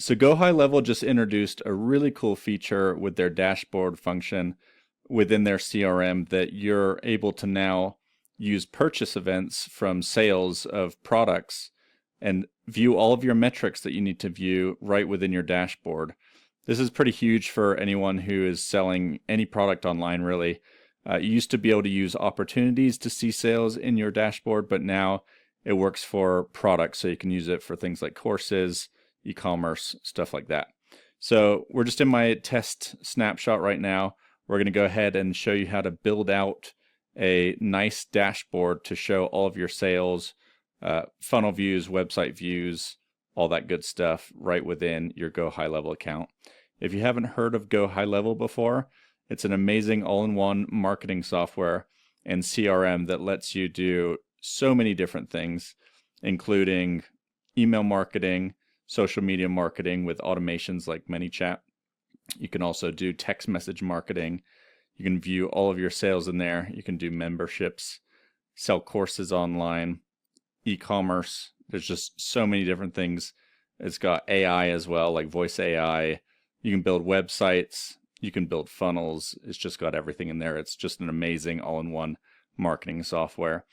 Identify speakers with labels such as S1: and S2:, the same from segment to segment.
S1: So GoHighlevel just introduced a really cool feature with their dashboard function within their CRM that you're able to now use purchase events from sales of products and view all of your metrics that you need to view right within your dashboard. This is pretty huge for anyone who is selling any product online, really. You used to be able to use opportunities to see sales in your dashboard, but now it works for products, so you can use it for things like courses, e-commerce, stuff like that. So we're just in my test snapshot right now. We're going to go ahead and show you how to build out a nice dashboard to show all of your sales, funnel views, website views, all that good stuff right within your GoHighlevel account. If you haven't heard of GoHighlevel before, it's an amazing all-in-one marketing software and CRM that lets you do so many different things, including email marketing, social media marketing with automations like ManyChat. You can also do text message marketing. You can view all of your sales in there. You can do memberships, sell courses online, e-commerce. There's just so many different things. It's got AI as well, like voice AI. You can build websites. You can build funnels. It's just got everything in there. It's just an amazing all-in-one marketing software.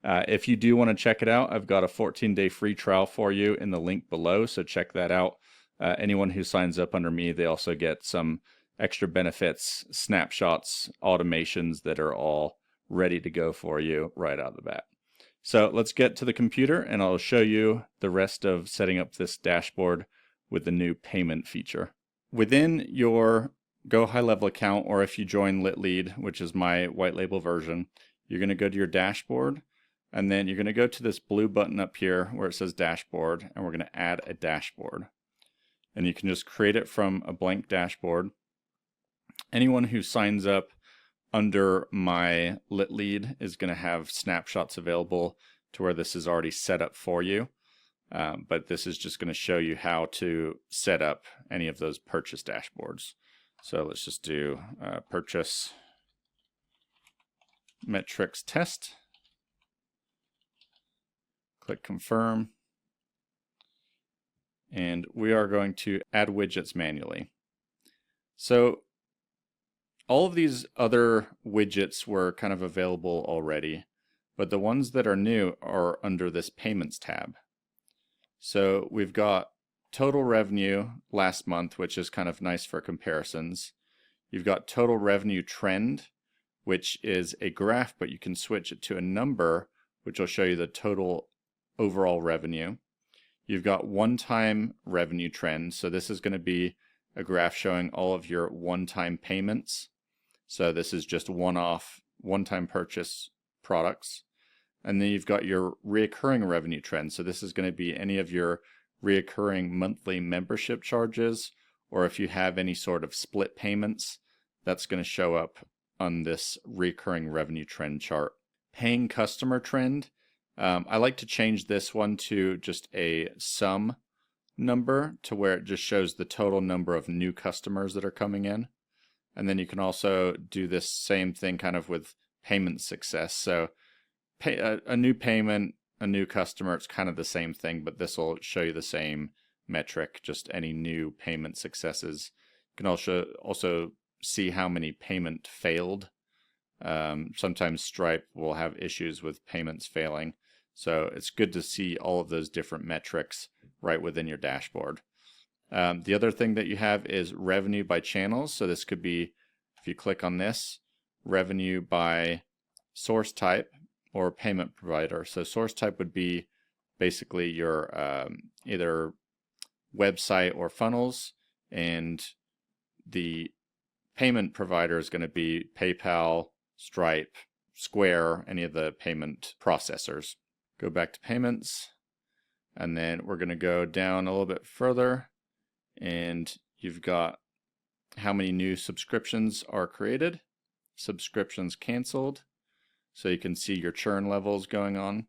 S1: If you do want to check it out, I've got a 14-day free trial for you in the link below, so check that out. Anyone who signs up under me, they also get some extra benefits, snapshots, automations that are all ready to go for you right out of the bat. So let's get to the computer and I'll show you the rest of setting up this dashboard with the new payment feature. Within your GoHighlevel account, or if you join LitLead, which is my white label version, you're going to go to your dashboard, and then you're going to go to this blue button up here where it says dashboard, and we're going to add a dashboard. And you can just create it from a blank dashboard. Anyone who signs up under my LitLead is going to have snapshots available to where this is already set up for you. But this is just going to show you how to set up any of those purchase dashboards. So let's just do purchase metrics test. Click confirm. And we are going to add widgets manually. So all of these other widgets were kind of available already, but the ones that are new are under this payments tab. So we've got total revenue last month, which is kind of nice for comparisons. You've got total revenue trend, which is a graph, but you can switch it to a number, which will show you the total overall revenue. You've got one-time revenue trend. So this is going to be a graph showing all of your one-time payments. So this is just one-off, one-time purchase products. And then you've got your reoccurring revenue trend. So this is going to be any of your reoccurring monthly membership charges, or if you have any sort of split payments, that's going to show up on this recurring revenue trend chart. Paying customer trend. I like to change this one to just a sum number to where it just shows the total number of new customers that are coming in. And then you can also do this same thing kind of with payment success. So a new payment, a new customer, it's kind of the same thing, but this will show you the same metric, just any new payment successes. You can also see how many payment failed. Sometimes Stripe will have issues with payments failing. So it's good to see all of those different metrics right within your dashboard. The other thing that you have is revenue by channels. So this could be, if you click on this, revenue by source type or payment provider. So source type would be basically your either website or funnels, and the payment provider is going to be PayPal, Stripe, Square, any of the payment processors. Go back to payments, and then we're going to go down a little bit further, and you've got how many new subscriptions are created, subscriptions canceled, so you can see your churn levels going on.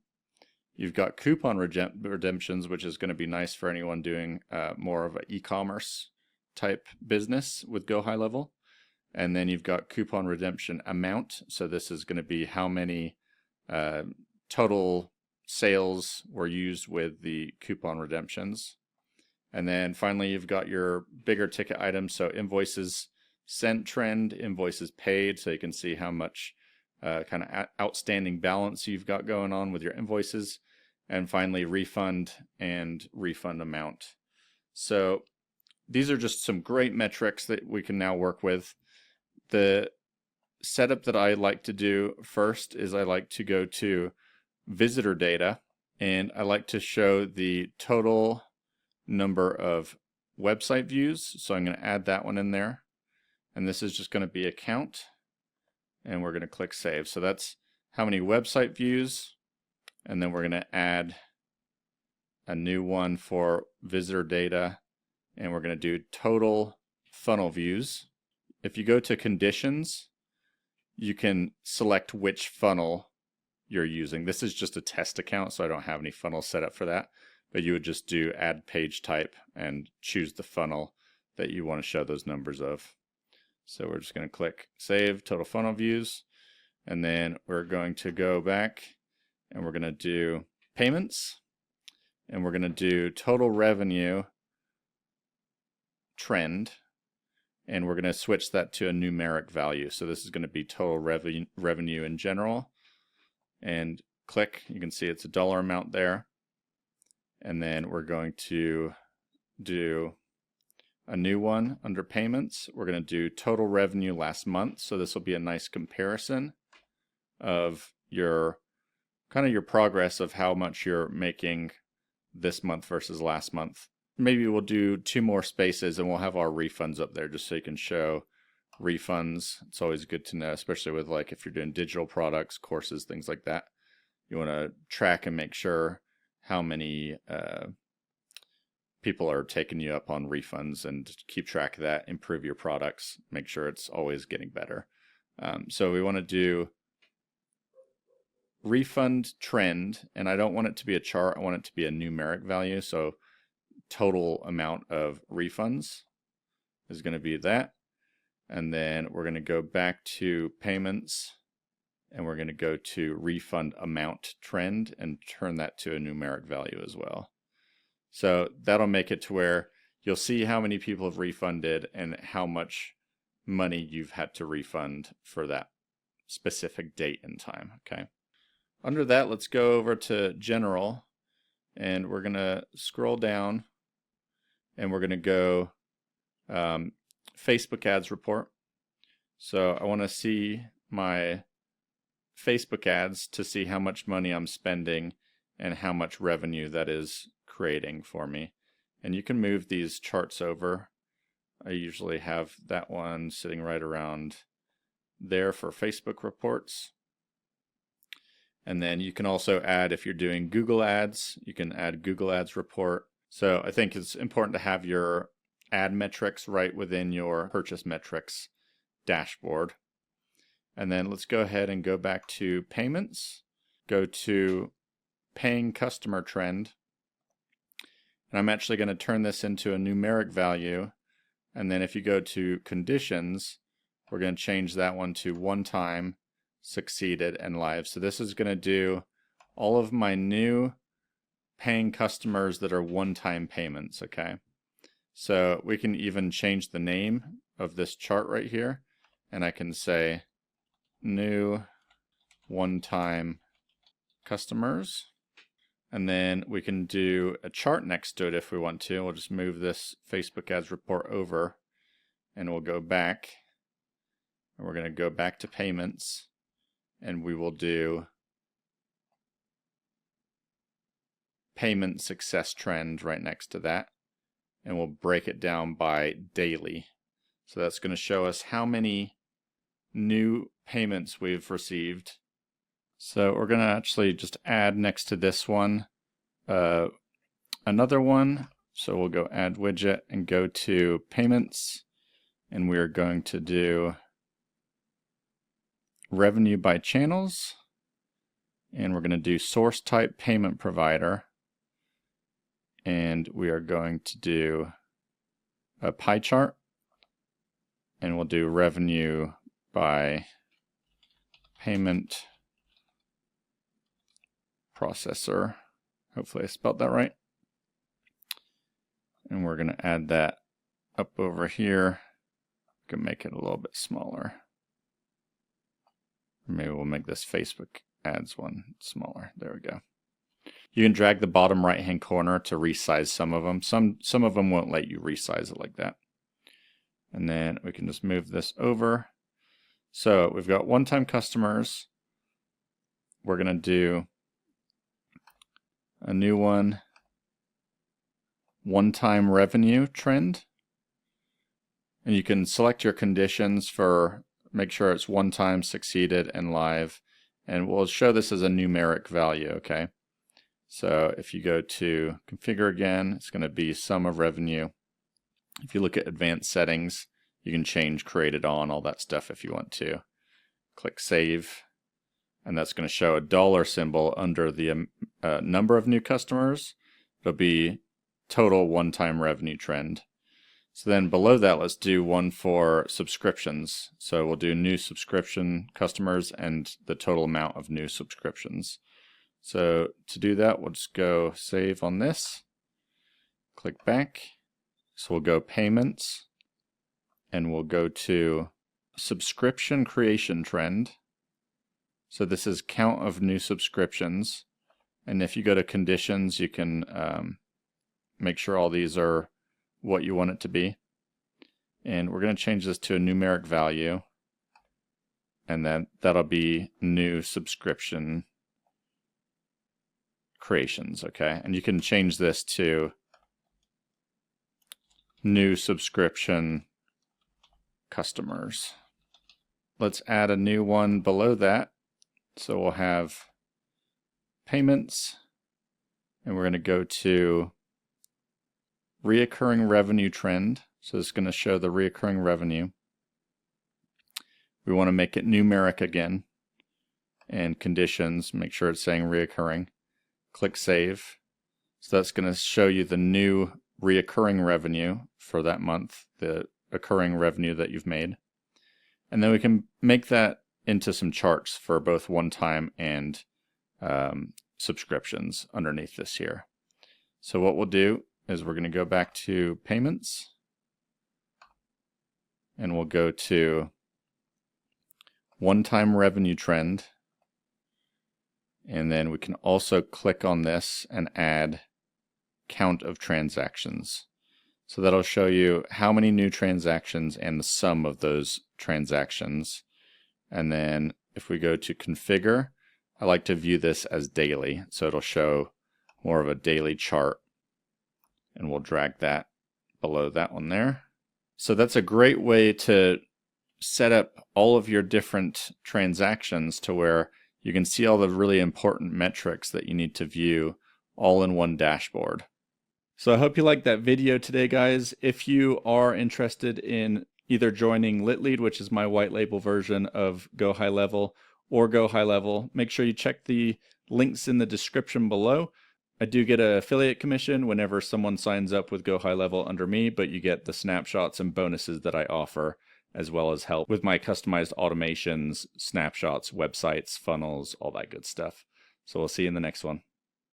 S1: You've got coupon redemptions, which is going to be nice for anyone doing more of an e-commerce type business with GoHighlevel. And then you've got coupon redemption amount. So this is going to be how many total sales were used with the coupon redemptions. And then finally, you've got your bigger ticket items. So invoices sent trend, invoices paid. So you can see how much kind of outstanding balance you've got going on with your invoices. And finally, refund and refund amount. So these are just some great metrics that we can now work with. The setup that I like to do first is I like to go to visitor data, and I like to show the total number of website views. So I'm going to add that one in there. And this is just going to be a count. And we're going to click save. So that's how many website views. And then we're going to add a new one for visitor data. And we're going to do total funnel views. If you go to conditions, you can select which funnel you're using. This is just a test account, so I don't have any funnels set up for that. But you would just do add page type and choose the funnel that you want to show those numbers of. So we're just going to click save total funnel views, and then we're going to go back and we're going to do payments, and we're going to do total revenue trend, and we're going to switch that to a numeric value. So this is going to be total revenue in general, and click, you can see it's a dollar amount there. And then we're going to do a new one under payments. We're going to do total revenue last month. So this will be a nice comparison of your kind of your progress of how much you're making this month versus last month. Maybe we'll do 2 more spaces and we'll have our refunds up there just so you can show refunds. It's always good to know, especially with like if you're doing digital products, courses, things like that. You want to track and make sure how many people are taking you up on refunds, and keep track of that, improve your products, make sure it's always getting better. So we want to do refund trend, and I don't want it to be a chart, I want it to be a numeric value. So total amount of refunds is going to be that. And then we're going to go back to payments, and we're going to go to refund amount trend and turn that to a numeric value as well. So that'll make it to where you'll see how many people have refunded and how much money you've had to refund for that specific date and time. Okay. Under that, let's go over to general, and we're going to scroll down, and we're going to go Facebook ads report. So I want to see my Facebook ads to see how much money I'm spending and how much revenue that is creating for me. And you can move these charts over. I usually have that one sitting right around there for Facebook reports. And then you can also add, if you're doing Google ads, you can add Google ads report. So I think it's important to have your ad metrics right within your purchase metrics dashboard. And then let's go ahead and go back to payments, go to paying customer trend. And I'm actually going to turn this into a numeric value. And then if you go to conditions, we're going to change that one to one time, succeeded, and live. So this is going to do all of my new paying customers that are one-time payments, okay? So we can even change the name of this chart right here, and I can say new one-time customers. And then we can do a chart next to it if we want to. We'll just move this Facebook ads report over, and we'll go back, and we're going to go back to payments, and we will do payment success trend right next to that, and we'll break it down by daily. So that's going to show us how many new payments we've received. So we're going to actually just add next to this one another one. So we'll go add widget and go to payments, and we're going to do revenue by channels, and we're going to do source type payment provider, and we are going to do a pie chart, and we'll do revenue by payment processor. Hopefully I spelled that right. And we're going to add that up over here. We can make it a little bit smaller. Maybe we'll make this Facebook ads one smaller. There we go. You can drag the bottom right hand corner to resize some of them. Some of them won't let you resize it like that. And then we can just move this over. So we've got one-time customers. We're going to do a new one-time revenue trend. And you can select your conditions for, make sure it's one time, succeeded, and live. And we'll show this as a numeric value, okay? So if you go to configure again, it's going to be sum of revenue. If you look at advanced settings, you can change created on, all that stuff if you want to. Click save, and that's going to show a dollar symbol under the number of new customers. It'll be total one-time revenue trend. So then below that, let's do one for subscriptions. So we'll do new subscription customers and the total amount of new subscriptions. So to do that, we'll just go save on this, click back. So we'll go payments, and we'll go to subscription creation trend. So this is count of new subscriptions. And if you go to conditions, you can make sure all these are what you want it to be. And we're going to change this to a numeric value. And then that'll be new subscription creations, okay? And you can change this to new subscription customers. Let's add a new one below that. So we'll have payments, and we're going to go to reoccurring revenue trend. So it's going to show the reoccurring revenue. We want to make it numeric again, and conditions, make sure it's saying reoccurring. Click save. So that's going to show you the new reoccurring revenue for that month, the occurring revenue that you've made. And then we can make that into some charts for both one-time and subscriptions underneath this here. So what we'll do is we're going to go back to payments, and we'll go to one-time revenue trend. And then we can also click on this and add count of transactions. So that'll show you how many new transactions and the sum of those transactions. And then if we go to configure, I like to view this as daily. So it'll show more of a daily chart. And we'll drag that below that one there. So that's a great way to set up all of your different transactions to where you can see all the really important metrics that you need to view all in one dashboard. So I hope you liked that video today, guys. If you are interested in either joining LitLead, which is my white label version of GoHighlevel, or GoHighlevel, make sure you check the links in the description below. I do get an affiliate commission whenever someone signs up with GoHighlevel under me, but you get the snapshots and bonuses that I offer, as well as help with my customized automations, snapshots, websites, funnels, all that good stuff. So we'll see you in the next one.